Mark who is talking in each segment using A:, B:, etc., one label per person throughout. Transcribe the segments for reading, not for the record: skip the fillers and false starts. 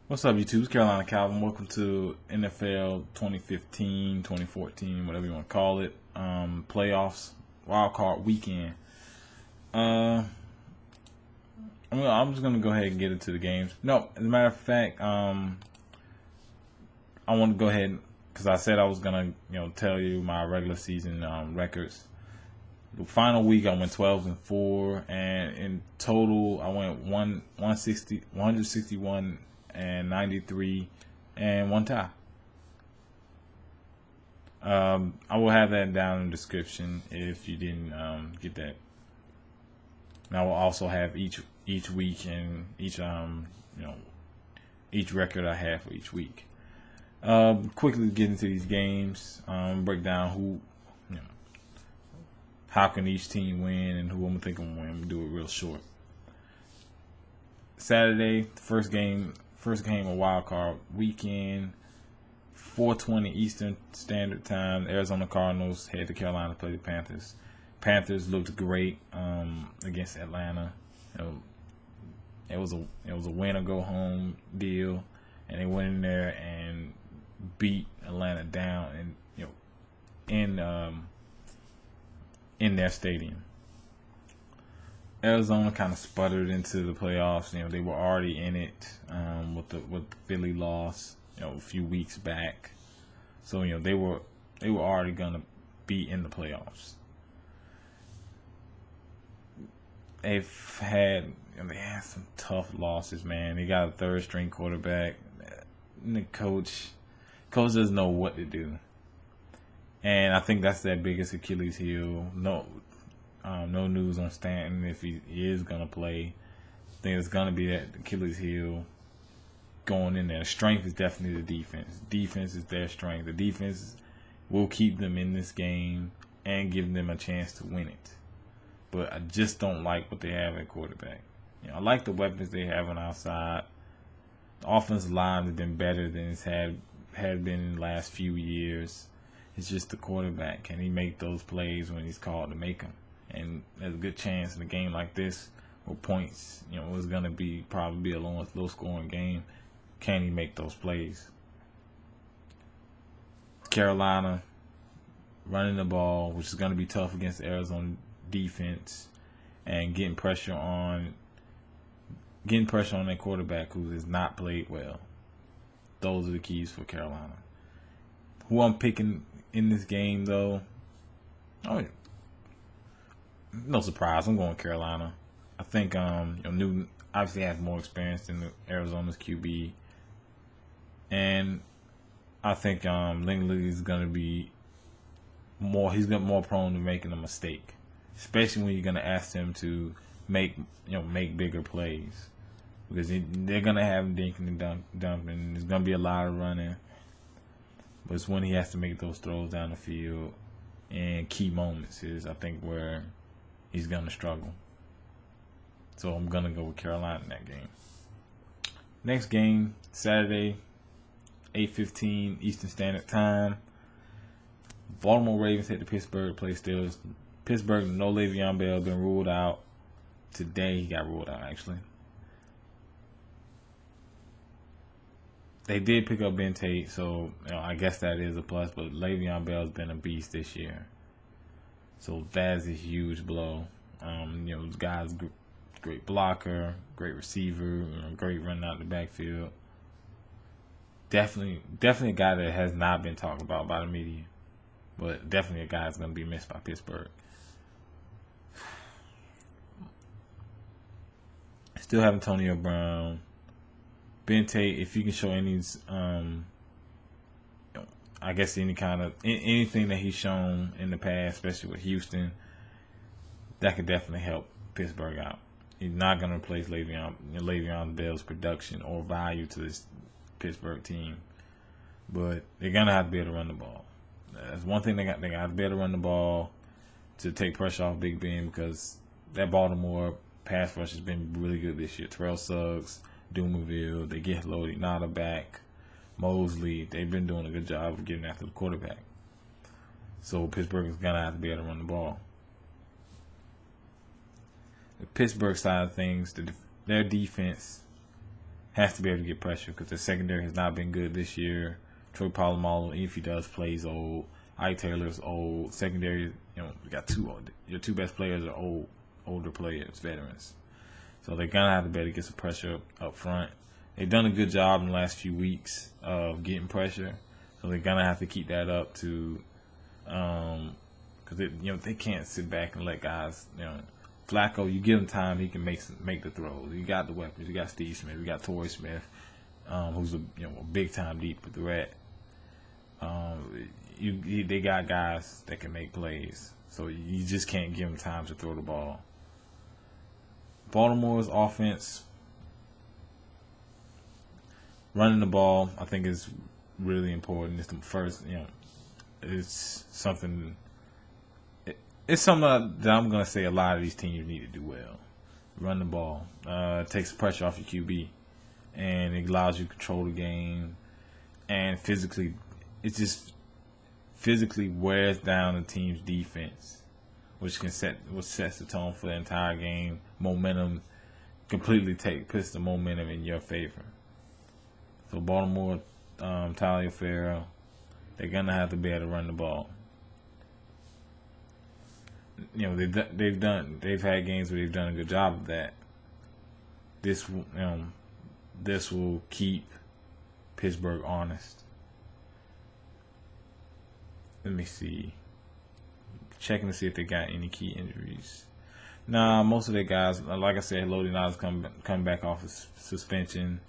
A: What's up, YouTube? It's Carolina Calvin. Welcome to NFL 2015, 2014, whatever you want to call it. Playoffs, wild card weekend. I'm just gonna go ahead and get into the games. No, as a matter of fact, I want to go ahead because I said I was gonna, tell you my regular season records. The final week I went 12-4, and in total I went 161 and 93 and one tie. I will have that down in the description if you didn't get that. And I will also have each week and each record I have for each week. Quickly get into these games. Break down how can each team win and who I'm thinking will win. I'm gonna do it real short. Saturday, first game of wild card weekend, 4:20 Eastern Standard Time. Arizona Cardinals head to Carolina to play the Panthers. Panthers looked great against Atlanta. It was a win or go home deal, and they went in there and beat Atlanta down, and in their stadium. Arizona kind of sputtered into the playoffs. They were already in it with the Philly loss, a few weeks back. So they were already gonna be in the playoffs. They had some tough losses, man. They got a third string quarterback. And the coach doesn't know what to do, and I think that's their biggest Achilles heel. No news on Stanton if he is going to play. I think it's going to be that Achilles heel going in there. The strength is definitely the defense. Defense is their strength. The defense will keep them in this game and give them a chance to win it. But I just don't like what they have at quarterback. I like the weapons they have on our side. The offensive line has been better than it's had been in the last few years. It's just the quarterback. Can he make those plays when he's called to make them? And there's a good chance in a game like this, where points, it's going to probably be a low scoring game. Can he make those plays? Carolina running the ball, which is going to be tough against the Arizona defense, and getting pressure on their quarterback, who has not played well. Those are the keys for Carolina. Who I'm picking in this game, though, no surprise, I'm going Carolina. I think Newton obviously has more experience than Arizona's QB, and I think Lingley is going to be more. He's more prone to making a mistake, especially when you're going to ask him to make bigger plays, because they're going to have him dinking and dumping. There's going to be a lot of running, but it's when he has to make those throws down the field and key moments is, I think, where he's going to struggle. So I'm going to go with Carolina in that game. Next game, Saturday, 8:15 Eastern Standard Time. Baltimore Ravens head to Pittsburgh to play Steelers. Pittsburgh, no Le'Veon Bell, been ruled out. Today he got ruled out, actually. They did pick up Ben Tate, so I guess that is a plus, but Le'Veon Bell's been a beast this year. So that is a huge blow. The guy's great blocker, great receiver, great running out the backfield. Definitely a guy that has not been talked about by the media, but definitely a guy that's going to be missed by Pittsburgh. Still have Antonio Brown. Ben Tate, if you can show any, I guess anything that he's shown in the past, especially with Houston, that could definitely help Pittsburgh out. He's not going to replace Le'Veon Bell's production or value to this Pittsburgh team, but they're going to have to be able to run the ball. That's one thing they got to be able to run the ball to take pressure off Big Ben, because that Baltimore pass rush has been really good this year. Terrell Suggs, Dumerville, they get Lodi Nada back. Mosley, they've been doing a good job of getting after the quarterback. So Pittsburgh is going to have to be able to run the ball. The Pittsburgh side of things, their defense has to be able to get pressure because the secondary has not been good this year. Troy Polamalu, if he does, plays old. Ike Taylor's old. Secondary, you got your two best players are older players, veterans. So they're gonna have to be able to get some pressure up front. They've done a good job in the last few weeks of getting pressure, so they're gonna have to keep that up to, because they can't sit back and let guys. Flacco, you give him time, he can make the throws. You got the weapons. You got Steve Smith. You got Torrey Smith, who's a big time deep threat. They got guys that can make plays, so you just can't give them time to throw the ball. Baltimore's offense, running the ball, I think is really important. It's the first, it's something. It's something that I'm gonna say a lot of these teams need to do well. Run the ball, takes pressure off your QB, and it allows you to control the game. And physically, it just physically wears down the team's defense, which sets the tone for the entire game. Momentum completely puts the momentum in your favor. So Baltimore, Taliaferro, they're gonna have to be able to run the ball. They've had games where they've done a good job of that. This will keep Pittsburgh honest. Let me see. Checking to see if they got any key injuries. Nah, most of their guys, like I said, Lodi Niles come back off of suspension,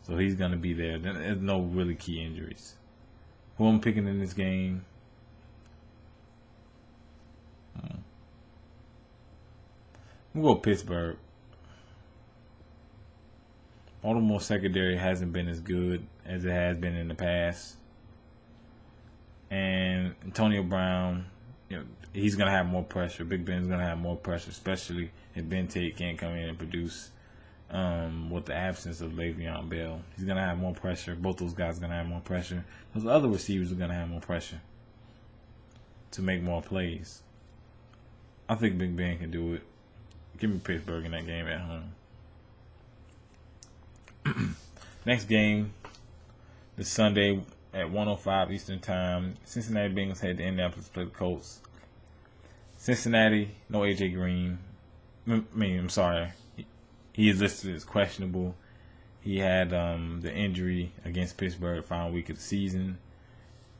A: so he's gonna be there. There's no really key injuries. Who I'm picking in this game? We'll go Pittsburgh. Baltimore secondary hasn't been as good as it has been in the past. And Antonio Brown, he's going to have more pressure. Big Ben's going to have more pressure, especially if Ben Tate can't come in and produce with the absence of Le'Veon Bell. He's going to have more pressure. Both those guys are going to have more pressure. Those other receivers are going to have more pressure to make more plays. I think Big Ben can do it. Give me Pittsburgh in that game at home. Next game is Sunday at 1:05 Eastern Time. Cincinnati Bengals head to Indianapolis to play the Colts. Cincinnati, no AJ Green. I'm sorry. He is listed as questionable. He had the injury against Pittsburgh final week of the season.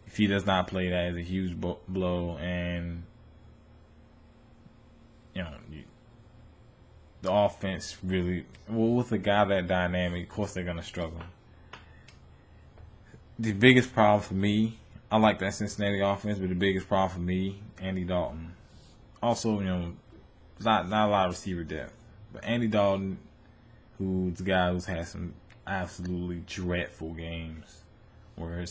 A: If he does not play, that is a huge blow. And, the offense really, with a guy that dynamic, of course they're going to struggle. The biggest problem for me, I like that Cincinnati offense, but the biggest problem for me, Andy Dalton. Also, not a lot of receiver depth. But Andy Dalton, who's the guy who's had some absolutely dreadful games, where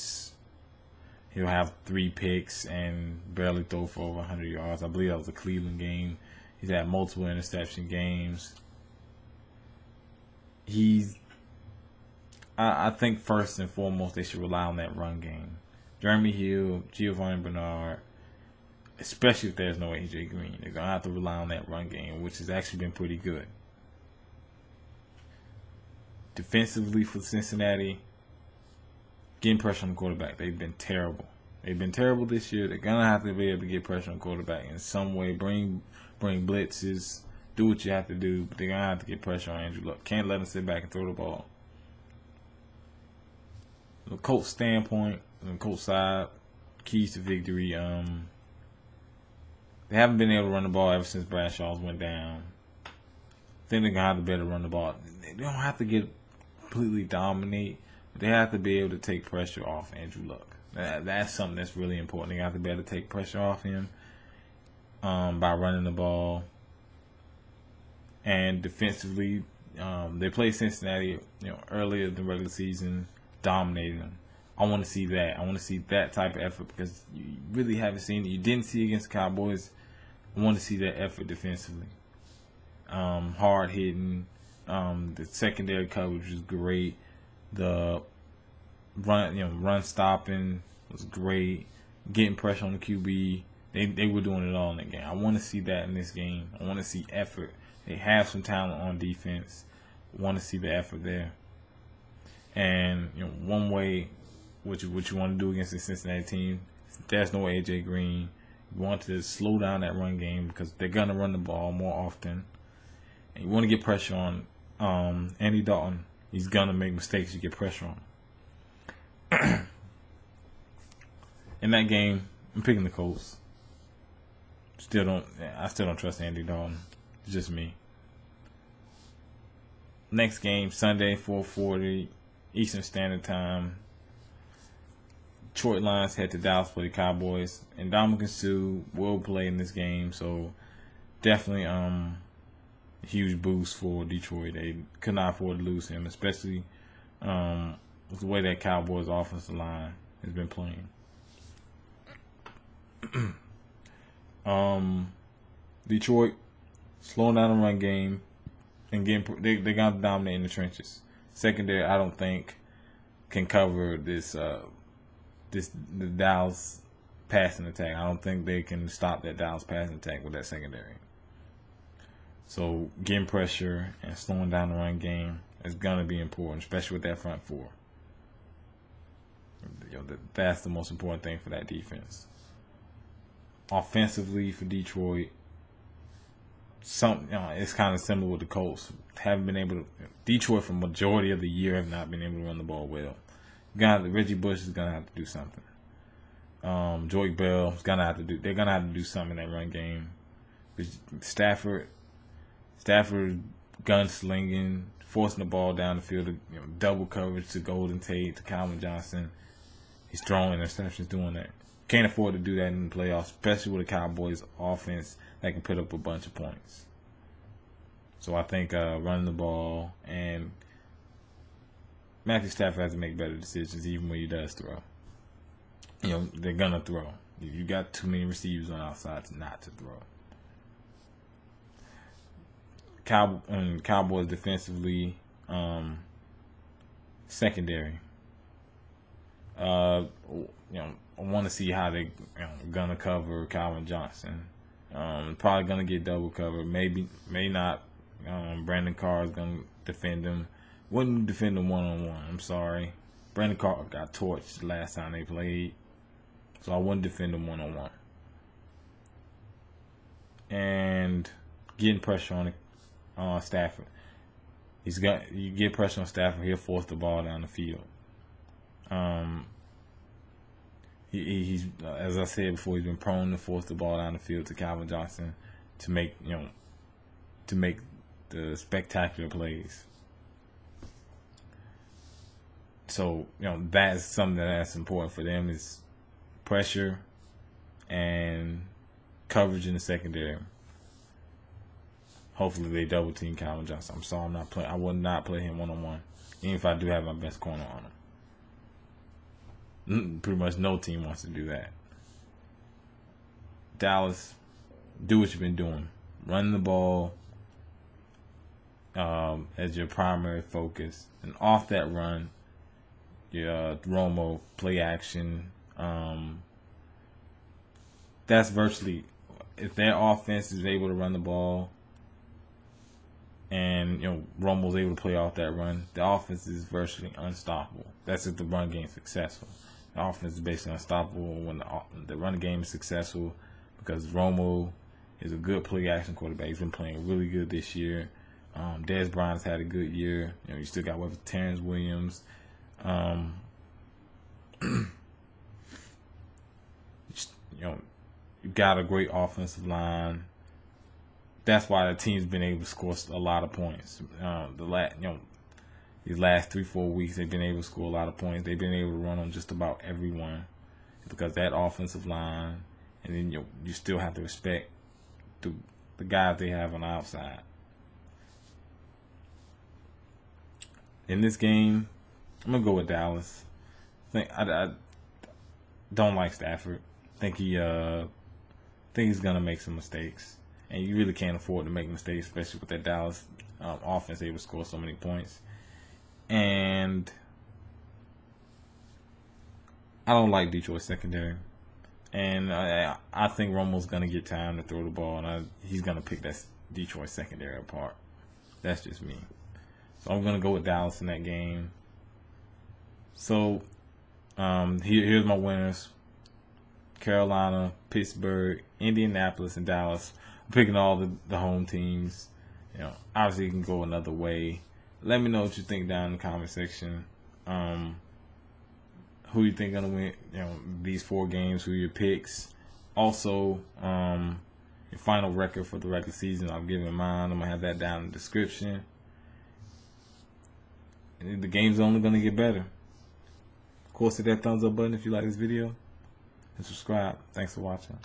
A: he'll have 3 picks and barely throw for over 100 yards. I believe that was a Cleveland game. He's had multiple interception games. I think first and foremost they should rely on that run game. Jeremy Hill, Giovanni Bernard, especially if there's no AJ Green, they're gonna have to rely on that run game, which has actually been pretty good. Defensively for Cincinnati, getting pressure on the quarterback, they've been terrible. They've been terrible this year. They're gonna have to be able to get pressure on the quarterback in some way. Bring blitzes, do what you have to do, but they're gonna have to get pressure on Andrew Luck. Can't let him sit back and throw the ball. From the Colts standpoint, on the Colts side, keys to victory. They haven't been able to run the ball ever since Bradshaw's went down. I think they're gonna have to be able to run the ball. They don't have to completely dominate, but they have to be able to take pressure off Andrew Luck. That's something that's really important. They have to be able to take pressure off him by running the ball. And defensively, they played Cincinnati, earlier in the regular season, dominating them. I want to see that. I want to see that type of effort because you really haven't seen it. You didn't see it against the Cowboys. I want to see that effort defensively. Hard hitting. The secondary coverage was great. The run stopping was great. Getting pressure on the QB. They were doing it all in that game. I want to see that in this game. I want to see effort. They have some talent on defense. I want to see the effort there. And one way, what you want to do against the Cincinnati team, if there's no AJ Green, you want to slow down that run game because they're gonna run the ball more often, and you want to get pressure on Andy Dalton. He's gonna make mistakes. You get pressure on him. In that game, I'm picking the Colts. I still don't trust Andy Dalton. It's just me. Next game, Sunday, 4:40 Eastern Standard Time. Detroit Lions head to Dallas for the Cowboys, and Ndamukong Suh will play in this game, so definitely a huge boost for Detroit. They could not afford to lose him, especially with the way that Cowboys offensive line has been playing. Detroit slowing down the run game and they got to dominate in the trenches. Secondary, I don't think can cover the Dallas passing attack. I don't think they can stop that Dallas passing attack with that secondary. So getting pressure and slowing down the run game is gonna be important, especially with that front four. That's the most important thing for that defense. Offensively for Detroit, it's kind of similar with the Colts. Detroit for majority of the year have not been able to run the ball well. Reggie Bush is gonna have to do something. Joique Bell is gonna have to do. They're gonna have to do something in that run game. Stafford gunslinging, forcing the ball down the field, double coverage to Golden Tate, to Calvin Johnson. He's throwing interceptions doing that. Can't afford to do that in the playoffs, especially with a Cowboys offense that can put up a bunch of points. So I think running the ball, and Matthew Stafford has to make better decisions even when he does throw. They're going to throw. You got too many receivers on outside not to throw. Cowboys defensively, secondary. I want to see how they gonna cover Calvin Johnson. Probably gonna get double cover. May not. Brandon Carr is gonna defend him. Wouldn't defend him 1-on-1. I'm sorry. Brandon Carr got torched the last time they played, so I wouldn't defend him 1-on-1. And getting pressure on Stafford. You get pressure on Stafford, he'll force the ball down the field. He's as I said before, he's been prone to force the ball down the field to Calvin Johnson to make the spectacular plays. So that's something that's important for them, is pressure and coverage in the secondary. Hopefully they double team Calvin Johnson. I'm sorry, I would not play him 1-on-1, even if I do have my best corner on him. Pretty much no team wants to do that. Dallas, do what you've been doing. Run the ball as your primary focus. And off that run, your Romo play action. That's virtually, if their offense is able to run the ball and Romo's able to play off that run, the offense is virtually unstoppable. That's if the run game is successful. The offense is basically unstoppable when the run game is successful, because Romo is a good play action quarterback. He's been playing really good this year. Dez Bryant's had a good year. You still got Terrence Williams. You got a great offensive line. That's why the team's been able to score a lot of points. These last 3-4 weeks, they've been able to score a lot of points. They've been able to run on just about everyone because that offensive line, and then you still have to respect the guys they have on the outside. In this game, I'm gonna go with Dallas. I don't like Stafford. I think he's gonna make some mistakes, and you really can't afford to make mistakes, especially with that Dallas offense able to score so many points. And I don't like Detroit secondary, and I think Romo's gonna get time to throw the ball, and he's gonna pick that Detroit secondary apart. That's just me. So I'm gonna go with Dallas in that game. So here's my winners: Carolina, Pittsburgh, Indianapolis, and Dallas. I'm picking all the home teams. You know, obviously you can go another way. Let me know what you think down in the comment section. Who you think gonna win? You know, these 4 games. Who are your picks? Also, your final record for the regular season. I'm giving mine. I'm gonna have that down in the description. And the game's only gonna get better. Of course, hit that thumbs up button if you like this video, and subscribe. Thanks for watching.